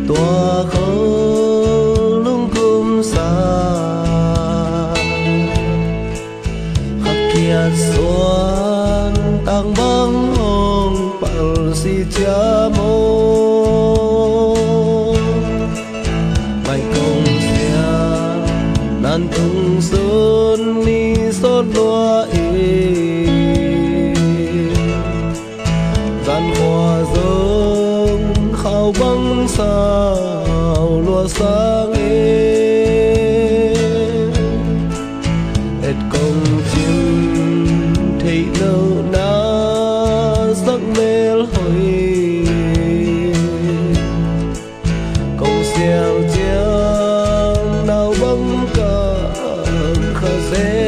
tua khâu lung cung xa khắc kia xuân tăng băng hồng bảo si cha mô mày cùng xia nan tung xuân ni sốt loa gian hoa dâng khao băng sao lúa sáng ết công chim thấy lâu na giấc mê hồi công xèo chiang nào băng cả khờ dễ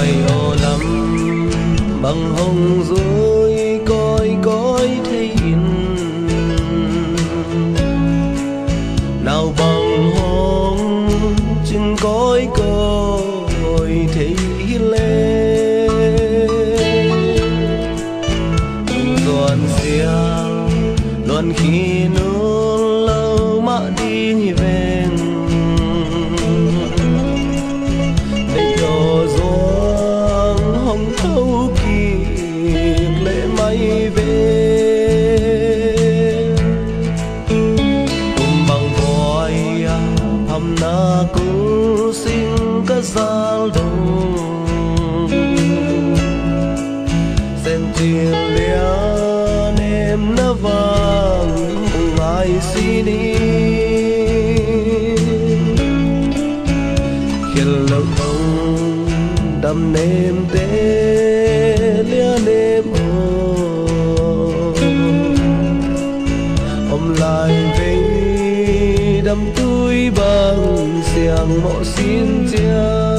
Hãy bằng hồng rồi coi coi thấy in nào bằng hồng chừng coi coi thấy lên toàn xiang loan khi nó lâu mà đi về để cho gió hồng thâu lệ mây về cùng bằng voi hầm na cứ xin các giao đông sen tiền lia em na vàng ai xin đi khi lâu không đâm nêm tê lia nêm lại về đâm túi bằng xiang mộ xin chia